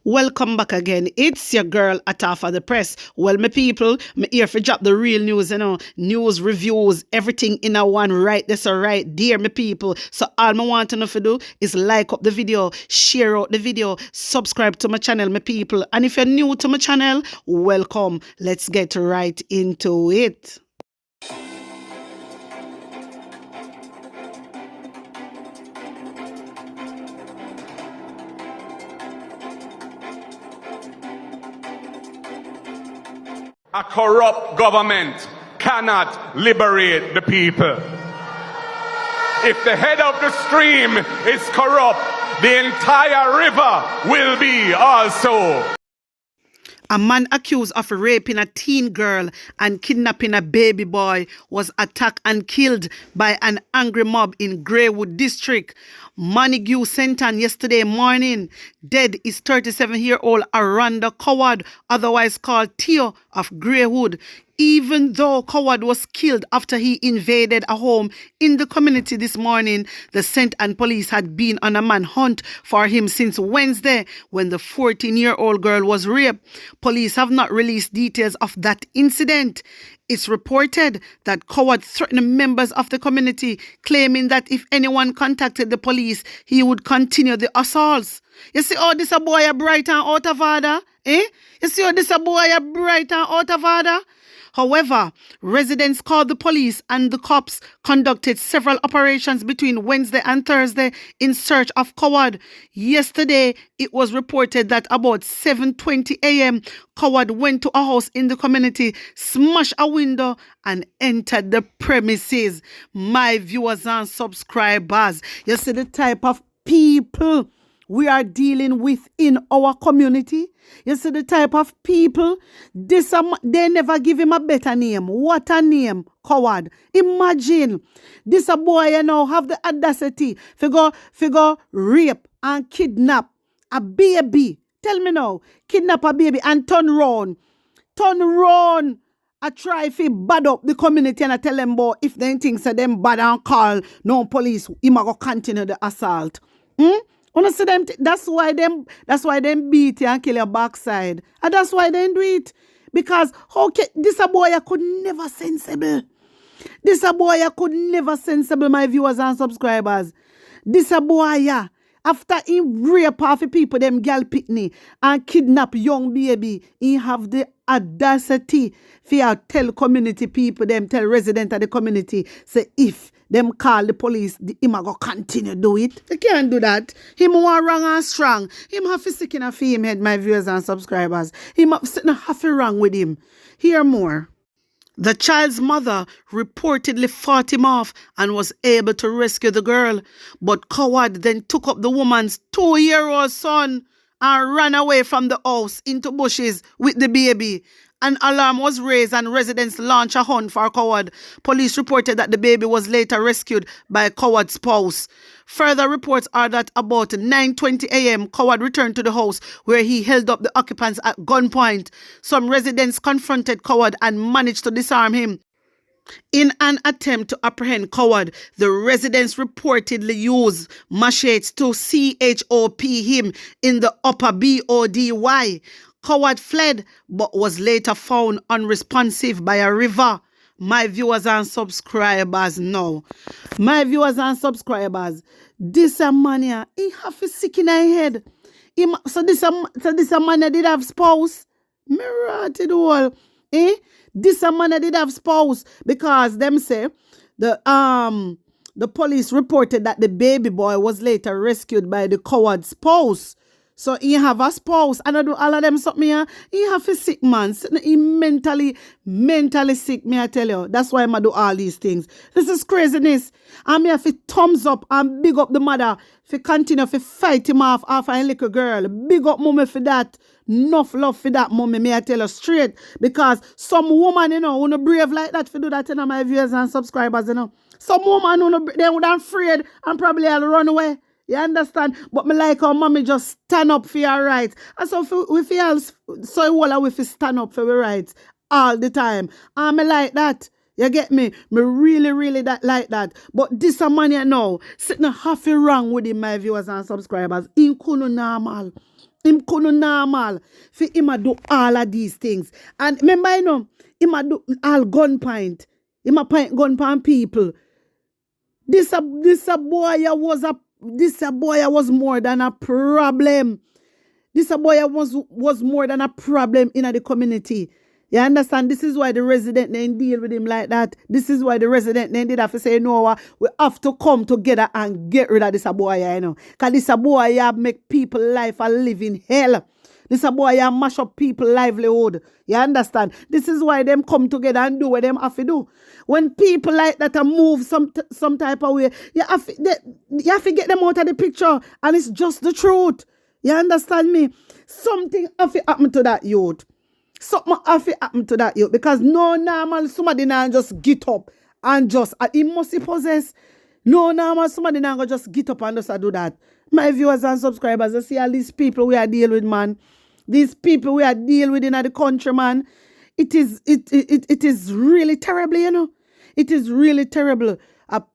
Welcome back again. It's your girl Atafa the Press. Well, my people, me here for drop the real news, news, reviews, everything in a one right. That's all right, dear my people. So all I want to know for do is like up the video, share out the video, subscribe to my channel, my people. And if you're new to my channel, welcome. Let's get right into it. A corrupt government cannot liberate the people. If the head of the stream is corrupt, the entire river will be also. A man accused of raping a teen girl and kidnapping a baby boy was attacked and killed by an angry mob in Greyley District. Montague sentenced yesterday morning. Dead is 37-year-old Aranda Coward, otherwise called Theo of Greywood. Even though Coward was killed after he invaded a home in the community this morning, the St. Anne police had been on a manhunt for him since Wednesday when the 14-year-old girl was raped. Police have not released details of that incident. It's reported that Coward threatened members of the community, claiming that if anyone contacted the police, he would continue the assaults. You see how this a boy a bright and out of order? You see how this a boy a bright and out of order? However, residents called the police and the cops conducted several operations between Wednesday and Thursday in search of Coward. Yesterday, it was reported that about 7:20 a.m., Coward went to a house in the community, smashed a window, and entered the premises. My viewers and subscribers, you see the type of people we are dealing with in our community. You see the type of people, they never give him a better name. What a name, Coward. Imagine, this a boy, have the audacity figure rape and kidnap a baby. Tell me now, kidnap a baby and turn round. I try to bad up the community and I tell them, boy, if they think so them bad and call no police, he might go continue the assault. See them, that's why them beat you and kill your backside. And that's why they do it. Because this a boy I could never sensible. This a boy I could never sensible, my viewers and subscribers. This a boy, after he rape half the people, them girl pitney, and kidnap young baby, he have the audacity for tell community people, them tell residents of the community, say if them call the police, him a go continue do it. They can't do that. Him want wrong and strong. Him have to stick in a him head, my viewers and subscribers. Him have to wrong with him. Hear more. The child's mother reportedly fought him off and was able to rescue the girl. But Coward then took up the woman's 2-year-old son and ran away from the house into bushes with the baby. An alarm was raised and residents launched a hunt for Coward. Police reported that the baby was later rescued by Coward's spouse. Further reports are that about 9:20 a.m., Coward returned to the house where he held up the occupants at gunpoint. Some residents confronted Coward and managed to disarm him. In an attempt to apprehend Coward, the residents reportedly used machetes to chop him in the upper body. Coward fled but was later found unresponsive by a river. My viewers and subscribers now. My viewers and subscribers, this a man here, he have a sick in his head. So this a man did have spouse. Mirror to the wall. This a man did have spouse because them say the police reported that the baby boy was later rescued by the Coward spouse. So he have a spouse and I do all of them something here. He have a sick man. He mentally sick, me I tell you. That's why I do all these things. This is craziness. And me have to thumbs up and big up the mother for continue to fight him off after a little girl. Big up mommy for that. Enough love for that mommy, me I tell you straight. Because some woman, who no brave like that for do that, my viewers and subscribers, Some woman, they would have afraid and probably I'll run away. You understand? But me like how mommy just stand up for your rights. And so we feel so well we stand up for our rights all the time. And me like that. You get me? Me really like that. But this a man you know, sitting half wrong with him, my viewers and subscribers. In cool normal. Him couldn't normal. For him a do all of these things. And remember, you know, him a do all gun point. Him a point gun point people. This a boy was more than a problem. This a boy was more than a problem in the community. You understand? This is why the resident then deal with him like that. This is why the resident then did have to say, no, we have to come together and get rid of this a boy, you know. Because this a boy make people life a living hell. This a boy mash up people livelihood. You understand? This is why them come together and do what them have to do. When people like that move some type of way, you have to get them out of the picture. And it's just the truth. You understand me? Something have to happen to that youth. Something have to happen to that youth. Because no normal somebody now just get up and just, he must be possessed. No normal somebody now just get up and just do that. My viewers and subscribers, I see all these people we are dealing with, man. These people we are dealing with in the country, man. It is really terrible, you know. It is really terrible.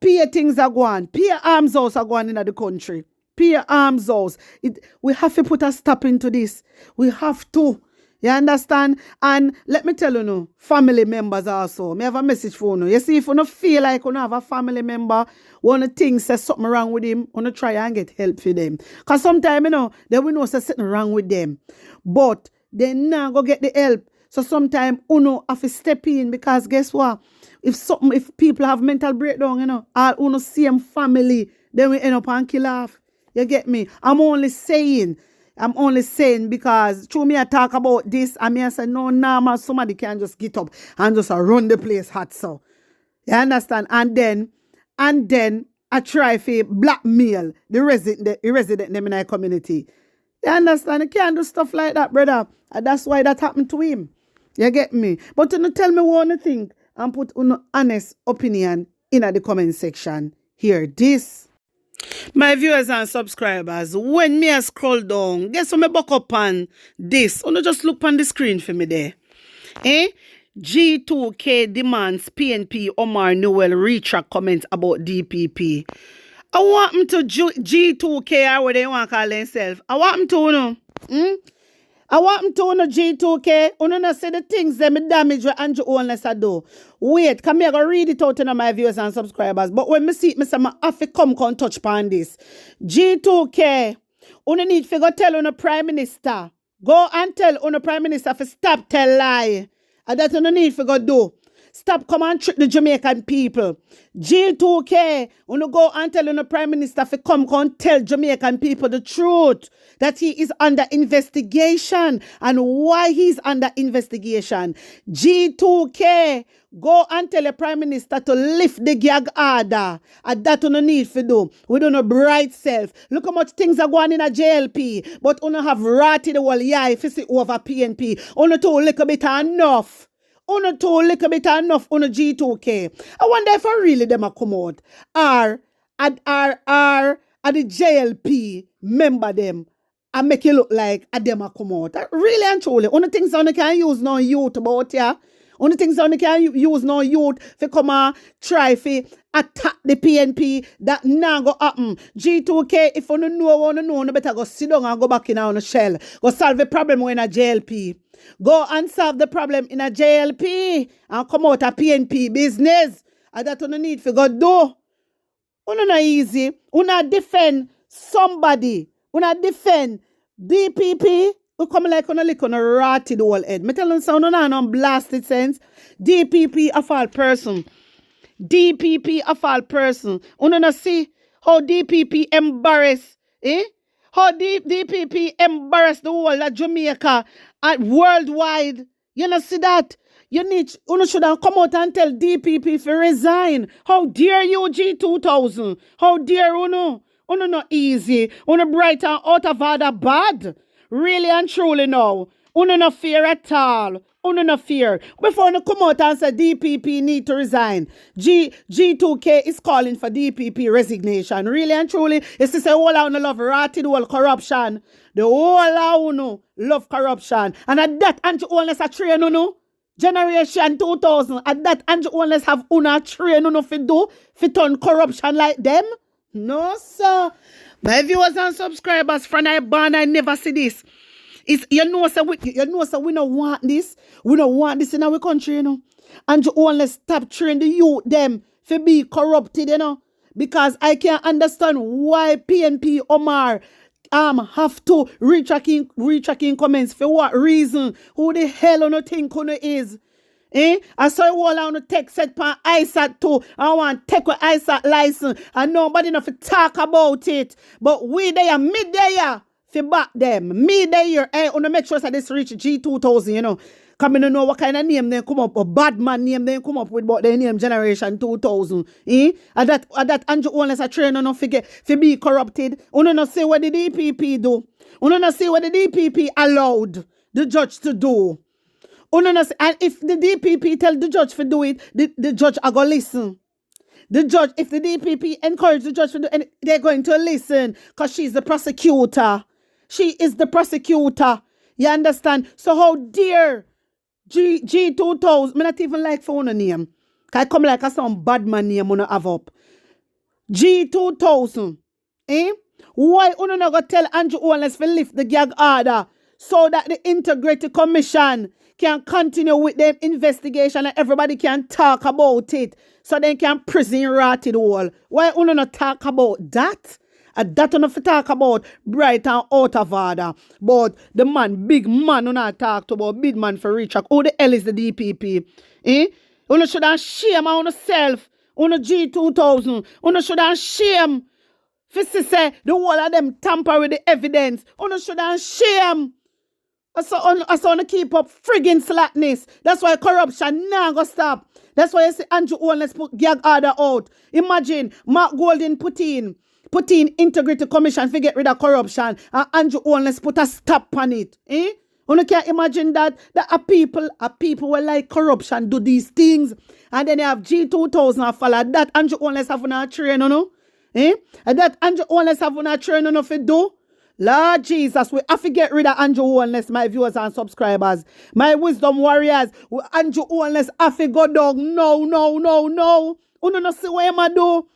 Peer things are going. Peer arms house are going in the country. Peer arms house. We have to put a stop into this. We have to. You understand? And let me tell you, no, family members also. I have a message for you. You see, if you don't feel like you have a family member, one of the things says something wrong with him, you try and get help for them. Because sometimes, you know, they will know something wrong with them. But they now go get the help. So sometimes, you have to step in because guess what? If people have mental breakdown, you know, all same family, then we end up and kill off. You get me? I'm only saying because through me I talk about this, and me I say no normal somebody can just get up and just run the place hot so. You understand? And then I try to blackmail the resident them in our community. You understand? You can't do stuff like that, brother. And that's why that happened to him. You get me? But you tell me what you think and put an honest opinion in the comment section. Hear this. My viewers and subscribers, when me I scroll down, guess what me buck up on this? You just look on the screen for me there. G2K demands PNP Omar Newell retract comments about DPP. I want them to G2K or what they want to call themselves. I want them to, you know. I want them to know G2K. You know, say the things that me damage what Andrew Owens do. Wait, come here, go read it out to my viewers and subscribers. But when me see it, me say, I have to come touch upon this. G2K, you need to go tell on the Prime Minister. Go and tell on the Prime Minister to stop tell lie. And that you need to go do. Stop come and trick the Jamaican people. G2K, you go and tell the Prime Minister to come tell Jamaican people the truth. That he is under investigation and why he's under investigation. G2K, go and tell the Prime Minister to lift the gag order. And that you need to do. We don't know bright self. Look how much things are going in a JLP. But you have ratted the whole year if you see over PNP. You too little bit enough. On too little bit enough on a G2K. I wonder if I really them a come out. Are the JLP member them and make it look like a them a come out. Really and truly. Only things on can use no youth about ya. Only things on can use no youth for come and try to attack the PNP. That now go happen. G2K, if you know, you better go sit down and go back in on a shell. Go solve the problem when a JLP. Go and solve the problem in a JLP and come out a PNP business. And that you need to go do. You not easy. You not defend somebody. You not defend DPP. You come like on a lick on a ratty the whole head. Me tell you something on blasted sense. DPP a fall person. DPP a fall person. You not see how DPP embarrass, How DPP embarrass the whole of Jamaica and worldwide. You know see that? You should have come out and tell DPP to resign. How dare you, G2000? How dare you know? You not easy. You bright and out of order bad. Really and truly now. You no fear at all. You no fear. Before you come out and say DPP need to resign. G2K is calling for DPP resignation. Really and truly. You see, say, all I love ratted, all corruption. The whole I love corruption. And at that, Andrew Owens a train, Generation 2000. At that, Andrew Owens have una train, for turn corruption like them. No, sir. My viewers and subscribers, from I born, I never see this. It's, you know, so we don't want this. We don't want this in our country, you know. And you only stop training the youth them for be corrupted, you know. Because I can't understand why PNP Omar have to retracking comments. For what reason? Who the hell on think who is? I saw you all on the tech set pan ISAT too. I want to take with ISAT license and nobody enough to talk about it. But we there, me there, for back them. Me there, I want to make sure that this reach G2000, you know. Come in know what kind of name they come up, or bad man name they come up with, but they name Generation 2000. And that Andrew Owens a trainer no forget to be corrupted. Uno no say what the DPP do. Uno no say what the DPP allowed the judge to do. And if the DPP tell the judge to do it, the judge are going to listen. The judge, if the DPP encourage the judge to do it, they're going to listen because she's the prosecutor. She is the prosecutor. You understand? So how dare G2000, me not even like for one name. I come like a some bad man name on have up. G2000. Why you not go tell Andrew Owens to lift the gag order so that the Integrity Commission can continue with their investigation and everybody can talk about it so they can prison rot it all. Why you not talk about that? That enough to talk about bright and out of order. But the man, big man, you not talk about big man for reach. Who the hell is the DPP? You should have shame on yourself. On the G2000. You should have shame. If you say the whole of them tamper with the evidence. You should have shame. I want to keep up friggin' slackness. That's why corruption now go stop. That's why you see Andrew Owens put gag order out. Imagine Mark Golden put in Integrity Commission to get rid of corruption and Andrew Owens put a stop on it. You can't imagine that a people will like corruption do these things and then you have G2000 follow that Andrew Owens have a train, you know? And that Andrew Owens have a train, you know, for do? Lord Jesus, we have to get rid of Andrew Owens, my viewers and subscribers. My wisdom warriors, Andrew Owens have to go down. No. You don't see what he do?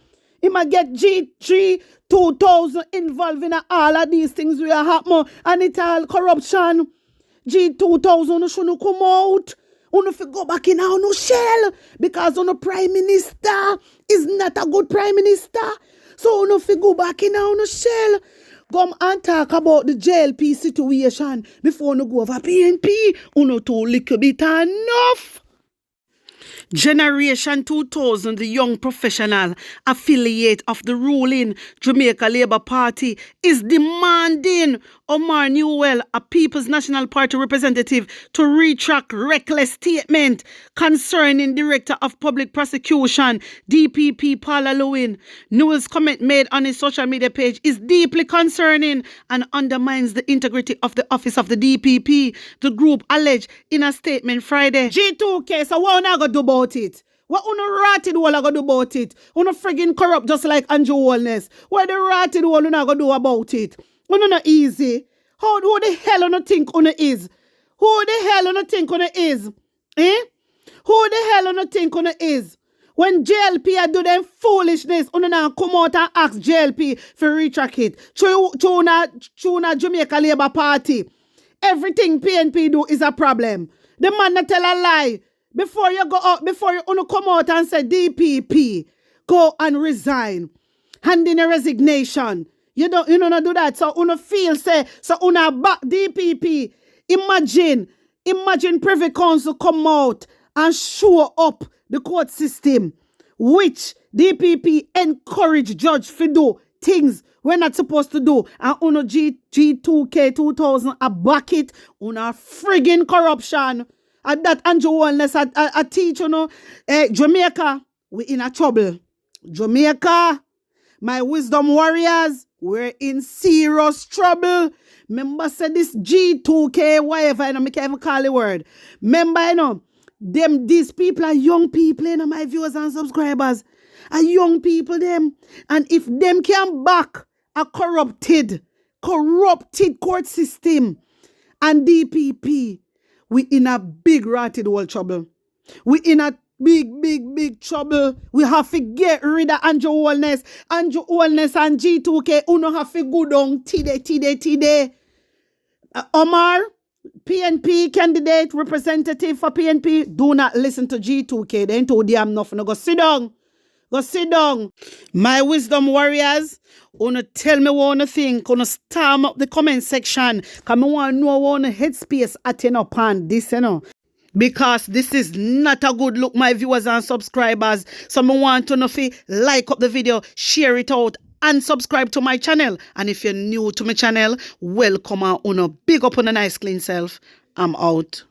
He might get G2000 involved in all of these things we are happening and it's all corruption. G2000 shouldn't come out. You have to go back in our no shell because our prime minister is not a good prime minister. So you have to go back in our no shell. Come and talk about the JLP situation before you go over PNP. You know to little bit enough. Generation 2000, the young professional affiliate of the ruling Jamaica Labour Party, is demanding Omar Newell, a People's National Party representative, to retract reckless statement concerning Director of Public Prosecution, DPP Paula Lewin. Newell's comment made on his social media page is deeply concerning and undermines the integrity of the office of the DPP, the group alleged in a statement Friday. G2K, so what are you going to do about it? What you ratted all are going to do about it? You friggin' corrupt just like Andrew Owens. What the ratted all you not going to do about it? You not easy. Who the hell you think you is? Who the hell you think you is? Who the hell you think you is? When JLP do them foolishness, you not come out and ask JLP for retract it. Chuna Jamaica Labour Party. Everything PNP do is a problem. The man not tell a lie. Before you go out, before you come out and say DPP, go and resign. Hand in a resignation. You don't do that. So you feel say, so you back DPP. Imagine Privy Council come out and show up the court system, which DPP encourage judge to do things we're not supposed to do. And uno G2K 2000 a back it, una friggin' corruption. And that Andrew Owens a teach, Jamaica, we in a trouble. Jamaica, my wisdom warriors, we're in serious trouble. Remember, say this G2K, whatever, I can't even call the word. Remember, these people are young people, my viewers and subscribers. Are young people, them. And if them can back a corrupted court system and DPP, we in a big ratted world trouble. We in a big trouble. We have to get rid of Andrew Holness. Andrew Holness and G2K, uno have to go down today. Omar, PNP candidate, representative for PNP, do not listen to G2K. They ain't too damn nothing. Go sit down. Go sit down. My wisdom warriors, wanna tell me what you think. Wanna storm up the comment section. Cause I wanna know what headspace attain upon this, you know. Because this is not a good look, my viewers and subscribers. So I want to know if you like up the video, share it out, and subscribe to my channel. And if you're new to my channel, welcome and big up on a nice clean self. I'm out.